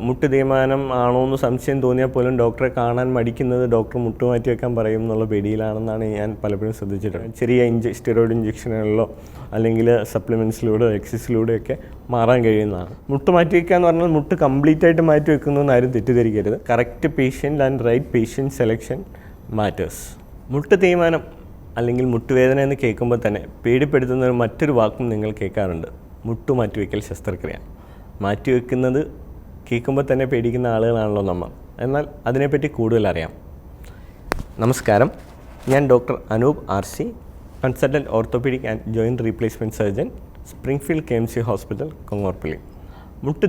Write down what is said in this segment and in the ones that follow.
മുട്ട് തേയ്മാനം ആണോ എന്ന് സംശയം തോന്നിയാൽ പോലും ഡോക്ടറെ കാണാൻ മടിക്കുന്നത് ഡോക്ടർ മുട്ട് മാറ്റി വെക്കാൻ പറയും എന്നുള്ള പേടിയിലാണെന്നാണ് ഞാൻ പലപ്പോഴും ശ്രദ്ധിച്ചിട്ടുള്ളത്. ചെറിയ സ്റ്റിറോയിഡ് ഇഞ്ചക്ഷനുകളിലോ അല്ലെങ്കിൽ സപ്ലിമെൻറ്റ്സിലൂടെ എക്സസൈസിലൂടെയൊക്കെ മാറാൻ കഴിയുന്നതാണ്. മുട്ട് മാറ്റി വയ്ക്കുക എന്ന് പറഞ്ഞാൽ മുട്ട് കംപ്ലീറ്റ് ആയിട്ട് മാറ്റി വെക്കുന്നതെന്ന് ആരും തെറ്റിദ്ധരിക്കരുത്. Correct patient and right patient selection matters. മുട്ട് തേയ്മാനം അല്ലെങ്കിൽ മുട്ടുവേദന എന്ന് കേൾക്കുമ്പോൾ തന്നെ പേടിപ്പെടുത്തുന്ന മറ്റൊരു വാക്കും നിങ്ങൾ കേൾക്കാറുണ്ട്, മുട്ടു മാറ്റിവെക്കൽ ശസ്ത്രക്രിയ. മാറ്റിവെക്കുന്നത് കേൾക്കുമ്പോൾ തന്നെ പേടിക്കുന്ന ആളുകളാണല്ലോ നമ്മൾ. എന്നാൽ അതിനെപ്പറ്റി കൂടുതൽ അറിയാം. നമസ്കാരം, ഞാൻ doctor Anoop RC, consultant orthopedic and joint replacement surgeon, Springfield KMC hospital, Kongorpilly. മുട്ട്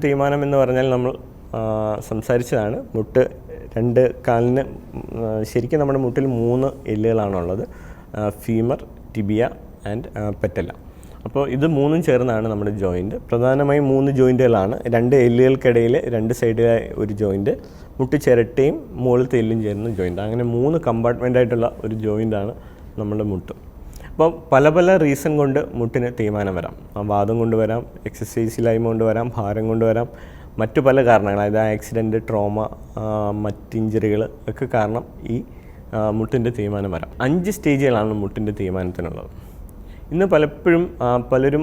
തേയ്മാനം എന്ന് പറഞ്ഞാൽ നമ്മൾ സംസാരിച്ചതാണ്. മുട്ട് രണ്ട് കാലിന് ശരിക്കും നമ്മുടെ മുട്ടിൽ 3 എല്ലുകളാണുള്ളത്, ഫീമർ, ടിബിയ ആൻഡ് പെറ്റല്ല. അപ്പോൾ ഇത് 3ഉം ചേർന്നാണ് നമ്മുടെ ജോയിൻറ്റ്. പ്രധാനമായും 3 ജോയിൻറ്റുകളാണ്. 2 എല്ലുകൾക്കിടയിൽ 2 സൈഡിലായി ഒരു ജോയിൻറ്റ്, മുട്ട് ചിരട്ടയും മുകളിലത്തെ എല്ലും ചേർന്ന ജോയിൻറ്റ്. അങ്ങനെ 3 കമ്പാർട്ട്മെൻ്റായിട്ടുള്ള ഒരു ജോയിൻ്റാണ് നമ്മുടെ മുട്ട്. അപ്പോൾ പല റീസൺ കൊണ്ട് മുട്ടിന് തേയ്മാനം വരാം. വാദം കൊണ്ട് വരാം, എക്സസൈസിലായ്മ കൊണ്ട് വരാം, ഭാരം കൊണ്ട് വരാം, മറ്റു പല കാരണങ്ങൾ, അതായത് ആക്സിഡൻറ്റ്, ട്രോമ, മറ്റ് ഇഞ്ചറികൾ ഒക്കെ കാരണം ഈ മുട്ടിൻ്റെ തേയ്മാനം വരാം. 5 സ്റ്റേജുകളാണ് മുട്ടിൻ്റെ തേയ്മാനത്തിനുള്ളത്. ഇന്ന് പലരും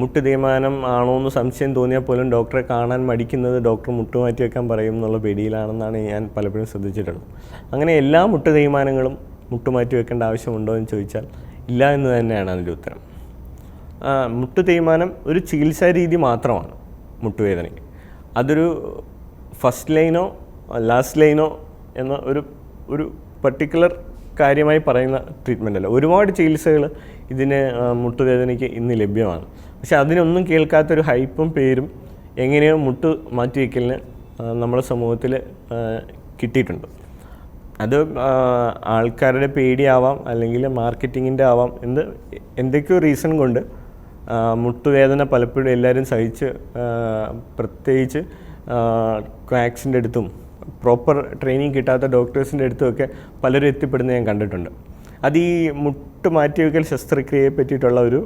മുട്ട് തേയ്മാനം ആണോ എന്ന് സംശയം തോന്നിയാൽ പോലും ഡോക്ടറെ കാണാൻ മടിക്കുന്നത് ഡോക്ടർ മുട്ട് മാറ്റി വെക്കാൻ പറയും എന്നുള്ള പേടിയിലാണെന്നാണ് ഞാൻ പലപ്പോഴും ശ്രദ്ധിച്ചിട്ടുള്ളത്. അങ്ങനെ എല്ലാ മുട്ട് തേയ്മാനങ്ങളും മുട്ട് മാറ്റി വെക്കേണ്ട ആവശ്യമുണ്ടോ എന്ന് ചോദിച്ചാൽ ഇല്ല എന്ന് തന്നെയാണ് അതിൻ്റെ ഉത്തരം. മുട്ട് തേയ്മാനം ഒരു ചികിത്സാ രീതി മാത്രമാണ് മുട്ടുവേദനയ്ക്ക്. അതൊരു ഫസ്റ്റ് ലൈനോ ലാസ്റ്റ് ലൈനോ എന്ന ഒരു പർട്ടിക്കുലർ കാര്യമായി പറയുന്ന ട്രീറ്റ്മെൻ്റ് അല്ല. ഒരുപാട് ചികിത്സകൾ ഇതിന് മുട്ടുവേദനയ്ക്ക് ഇന്ന് ലഭ്യമാണ്. പക്ഷെ അതിനൊന്നും കേൾക്കാത്തൊരു ഹൈപ്പും പേരും എങ്ങനെയോ മുട്ട് മാറ്റിവെക്കലിന് നമ്മുടെ സമൂഹത്തിൽ കിട്ടിയിട്ടുണ്ട്. അത് ആൾക്കാരുടെ പേടിയാവാം, അല്ലെങ്കിൽ മാർക്കറ്റിങ്ങിൻ്റെ ആവാം, എന്തൊക്കെയോ റീസൺ കൊണ്ട് മുട്ടുവേദന പലപ്പോഴും എല്ലാവരും സഹിച്ച്, പ്രത്യേകിച്ച് ക്വാക്സിൻ്റെ അടുത്തും പ്രോപ്പർ ട്രെയിനിങ് കിട്ടാത്ത ഡോക്ടേഴ്സിൻ്റെ അടുത്തുമൊക്കെ പലരും എത്തിപ്പെടുന്നത് ഞാൻ കണ്ടിട്ടുണ്ട്. അത് ഈ മുട്ട് മാറ്റിവെക്കൽ ശസ്ത്രക്രിയയെ പറ്റിയിട്ടുള്ള ഒരു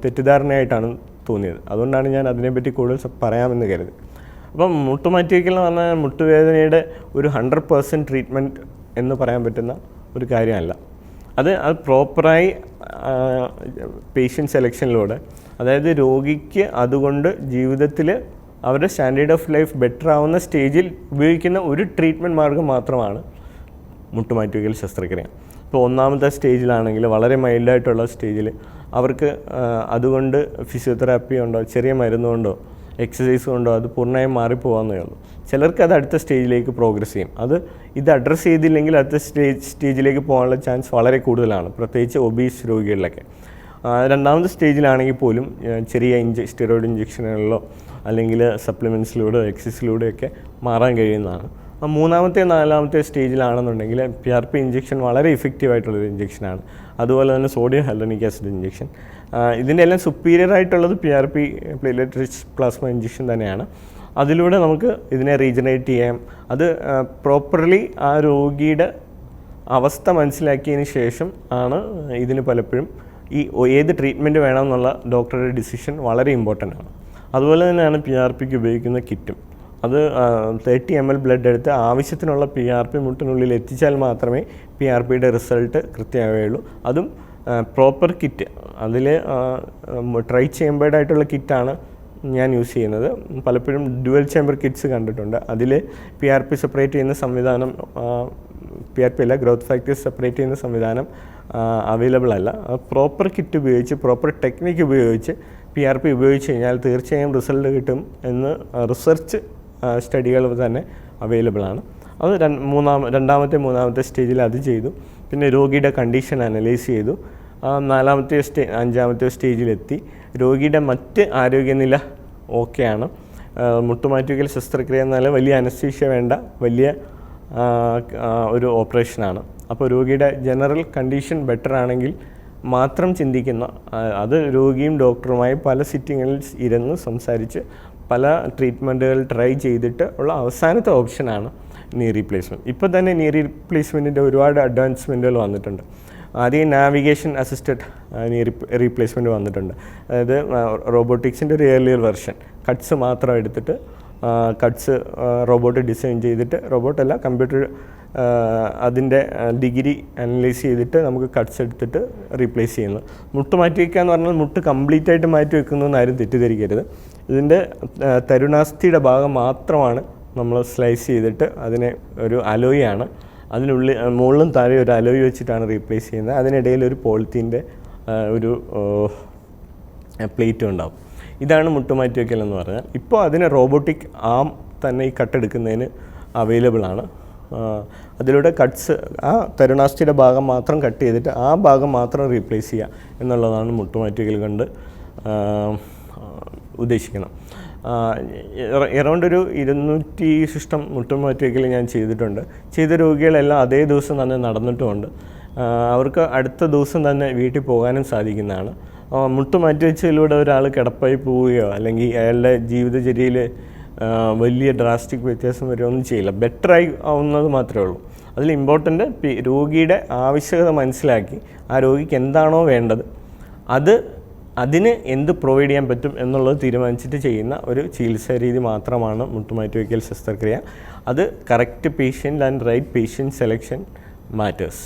തെറ്റിദ്ധാരണയായിട്ടാണ് തോന്നിയത്. അതുകൊണ്ടാണ് ഞാൻ അതിനെപ്പറ്റി കൂടുതൽ പറയാമെന്ന് കരുതി. അപ്പം മുട്ട് മാറ്റിവെക്കൽ എന്ന് പറഞ്ഞാൽ മുട്ടുവേദനയുടെ ഒരു 100% ട്രീറ്റ്മെൻറ്റ് എന്ന് പറയാൻ പറ്റുന്ന ഒരു കാര്യമല്ല. അത് പ്രോപ്പറായി പേഷ്യൻ്റ് സെലക്ഷനിലൂടെ, അതായത് രോഗിക്ക് അതുകൊണ്ട് ജീവിതത്തിൽ അവരുടെ സ്റ്റാൻഡേർഡ് ഓഫ് ലൈഫ് ബെറ്റർ ആവുന്ന സ്റ്റേജിൽ ഉപയോഗിക്കുന്ന ഒരു ട്രീറ്റ്മെൻറ്റ് മാർഗ്ഗം മാത്രമാണ് മുട്ടുമാറ്റിവെക്കൽ ശസ്ത്രക്രിയ. ഇപ്പോൾ 1ാമത്തെ സ്റ്റേജിലാണെങ്കിൽ, വളരെ മൈൽഡായിട്ടുള്ള സ്റ്റേജിൽ അവർക്ക് അതുകൊണ്ട് ഫിസിയോതെറാപ്പി കൊണ്ടോ ചെറിയ മരുന്നുകൊണ്ടോ എക്സസൈസ് കൊണ്ടോ അത് പൂർണ്ണമായും മാറിപ്പോകാമെന്നേ ഉള്ളൂ. ചിലർക്ക് അത് അടുത്ത സ്റ്റേജിലേക്ക് പ്രോഗ്രസ് ചെയ്യും. ഇത് അഡ്രസ്സ് ചെയ്തില്ലെങ്കിൽ അടുത്ത സ്റ്റേജിലേക്ക് പോകാനുള്ള ചാൻസ് വളരെ കൂടുതലാണ്, പ്രത്യേകിച്ച് ഒബീസ് രോഗികളിലൊക്കെ. 2ാമത്തെ സ്റ്റേജിലാണെങ്കിൽ പോലും ചെറിയ സ്റ്റിറോയിഡ് ഇഞ്ചക്ഷനുകളിലോ അല്ലെങ്കിൽ സപ്ലിമെൻറ്റ്സിലൂടെ എക്സസൈസിലൂടെയൊക്കെ മാറാൻ കഴിയുന്നതാണ്. 3ാമത്തെ 4ാമത്തെ സ്റ്റേജിലാണെന്നുണ്ടെങ്കിൽ PRP ഇഞ്ചക്ഷൻ വളരെ ഇഫക്റ്റീവായിട്ടുള്ളൊരു ഇഞ്ചക്ഷനാണ്. അതുപോലെ തന്നെ സോഡിയം ഹൈലൂറോണിക് ആസിഡ് ഇഞ്ചക്ഷൻ. ഇതിൻ്റെ എല്ലാം സുപ്പീരിയർ ആയിട്ടുള്ളത് PRP platelet rich plasma injection തന്നെയാണ്. അതിലൂടെ നമുക്ക് ഇതിനെ റീജനറേറ്റ് ചെയ്യാം. അത് പ്രോപ്പർലി ആ രോഗിയുടെ അവസ്ഥ മനസ്സിലാക്കിയതിന് ശേഷം ആണ് ഇതിന് പലപ്പോഴും ഏത് ട്രീറ്റ്മെൻറ്റ് വേണമെന്നുള്ള ഡോക്ടറുടെ ഡിസിഷൻ വളരെ ഇമ്പോർട്ടൻ്റ് ആണ്. അതുപോലെ തന്നെയാണ് PRPക്ക് ഉപയോഗിക്കുന്ന കിറ്റും. അത് 30 ml ബ്ലഡ് എടുത്ത് ആവശ്യത്തിനുള്ള PRP മുട്ടിനുള്ളിൽ എത്തിച്ചാൽ മാത്രമേ PRPയുടെ റിസൾട്ട് കൃത്യമാവുകയുള്ളൂ. അതും പ്രോപ്പർ കിറ്റ്, അതിൽ ട്രൈ ചേമ്പേർഡ് ആയിട്ടുള്ള കിറ്റാണ് ഞാൻ യൂസ് ചെയ്യുന്നത്. പലപ്പോഴും ഡ്യുവൽ ചേമ്പർ കിറ്റ്സ് കണ്ടിട്ടുണ്ട്. അതിൽ PRP സെപ്പറേറ്റ് ചെയ്യുന്ന സംവിധാനം, PRP അല്ല, ഗ്രോത്ത് ഫാക്ടേഴ്സ് സെപ്പറേറ്റ് ചെയ്യുന്ന സംവിധാനം അവൈലബിൾ അല്ല. പ്രോപ്പർ കിറ്റ് ഉപയോഗിച്ച്, പ്രോപ്പർ ടെക്നിക്ക് ഉപയോഗിച്ച് PRP ഉപയോഗിച്ച് കഴിഞ്ഞാൽ തീർച്ചയായും റിസൾട്ട് കിട്ടും എന്ന് റിസർച്ച് സ്റ്റഡികൾ തന്നെ അവൈലബിൾ ആണ്. അത് 2ാമത്തെ 3ാമത്തെ സ്റ്റേജിൽ അത് ചെയ്തു. പിന്നെ രോഗിയുടെ കണ്ടീഷൻ അനലൈസ് ചെയ്തു. 4ാമത്തെ 5ാമത്തെ സ്റ്റേജിലെത്തി. രോഗിയുടെ മറ്റ് ആരോഗ്യനില ഓക്കെയാണ്. മുട്ടുമാറ്റിവെക്കൽ ശസ്ത്രക്രിയ എന്നാൽ വലിയ അനസ്തീഷ്യ വേണ്ട വലിയ ഒരു ഓപ്പറേഷനാണ്. അപ്പോൾ രോഗിയുടെ ജനറൽ കണ്ടീഷൻ ബെറ്റർ ആണെങ്കിൽ മാത്രം ചിന്തിക്കുന്ന, അത് രോഗിയും ഡോക്ടറുമായി പല സിറ്റിങ്ങിൽ ഇരുന്ന് സംസാരിച്ച് പല ട്രീറ്റ്മെൻറ്റുകൾ ട്രൈ ചെയ്തിട്ട് ഉള്ള അവസാനത്തെ ഓപ്ഷനാണ് നീ റീപ്ലേസ്മെൻറ്റ്. ഇപ്പോൾ തന്നെ നീ റീപ്ലേസ്മെൻറ്റിൻ്റെ ഒരുപാട് അഡ്വാൻസ്മെൻറ്റുകൾ വന്നിട്ടുണ്ട്. ആദ്യം നാവിഗേഷൻ അസിസ്റ്റഡ് റീപ്ലേസ്മെൻറ്റ് വന്നിട്ടുണ്ട്. അതായത് റോബോട്ടിക്സിൻ്റെ ഒരു ഏർലിയർ വെർഷൻ, കട്ട്സ് മാത്രം എടുത്തിട്ട് കട്ട്സ് റോബോട്ട് ഡിസൈൻ ചെയ്തിട്ട്, റോബോട്ടല്ല കമ്പ്യൂട്ടർ അതിൻ്റെ ഡിഗ്രി അനലൈസ് ചെയ്തിട്ട് നമുക്ക് കട്ട്സ് എടുത്തിട്ട് റീപ്ലേസ് ചെയ്യുന്നു. മുട്ട് മാറ്റി വയ്ക്കുക എന്ന് പറഞ്ഞാൽ മുട്ട് കംപ്ലീറ്റ് ആയിട്ട് മാറ്റി വെക്കുന്നു എന്നാരും തെറ്റിദ്ധരിക്കരുത്. ഇതിൻ്റെ തരുണാസ്ഥിയുടെ ഭാഗം മാത്രമാണ് നമ്മൾ സ്ലൈസ് ചെയ്തിട്ട് അതിനെ ഒരു അലോയാണ്, അതിനുള്ളിൽ മുകളിലും താഴെ ഒരു അലോയ് വെച്ചിട്ടാണ് റീപ്ലേസ് ചെയ്യുന്നത്. അതിനിടയിൽ ഒരു പോളിത്തീൻ്റെ ഒരു പ്ലേറ്റും ഉണ്ടാവും. ഇതാണ് മുട്ടുമാറ്റി വയ്ക്കൽ എന്ന് പറഞ്ഞാൽ. ഇപ്പോൾ അതിന് റോബോട്ടിക് ആം തന്നെ ഈ കട്ടെടുക്കുന്നതിന് അവൈലബിൾ ആണ്. അതിലൂടെ കട്ട്സ് ആ തരുണാസ്ഥിയുടെ ഭാഗം മാത്രം കട്ട് ചെയ്തിട്ട് ആ ഭാഗം മാത്രം റീപ്ലേസ് ചെയ്യുക എന്നുള്ളതാണ് മുട്ടുമാറ്റി വയ്ക്കൽ കൊണ്ട് ഉദ്ദേശിക്കണം. എറൗണ്ട് ഒരു 200 സിസ്റ്റം മുട്ടുമാറ്റി വയ്ക്കൽ ഞാൻ ചെയ്തിട്ടുണ്ട്. ചെയ്ത രോഗികളെല്ലാം അതേ ദിവസം തന്നെ നടന്നിട്ടുമുണ്ട്. അവർക്ക് അടുത്ത ദിവസം തന്നെ വീട്ടിൽ പോകാനും സാധിക്കുന്നതാണ്. മുട്ട് മാറ്റി വെച്ചതിലൂടെ ഒരാൾ കിടപ്പായി പോവുകയോ അല്ലെങ്കിൽ അയാളുടെ ജീവിതചര്യയിൽ വലിയ ഡ്രാസ്റ്റിക് വ്യത്യാസം വരുമൊന്നും ചെയ്യില്ല. ബെറ്ററായി ആവുന്നത് മാത്രമേ ഉള്ളൂ. അതിൽ ഇമ്പോർട്ടൻ്റ് രോഗിയുടെ ആവശ്യകത മനസ്സിലാക്കി ആ രോഗിക്ക് എന്താണോ വേണ്ടത് അതിന് എന്ത് പ്രൊവൈഡ് ചെയ്യാൻ പറ്റും എന്നുള്ളത് തീരുമാനിച്ചിട്ട് ചെയ്യുന്ന ഒരു ചികിത്സാ രീതി മാത്രമാണ് മുട്ടുമാറ്റി വയ്ക്കൽ ശസ്ത്രക്രിയ. അത് correct patient and right patient selection matters.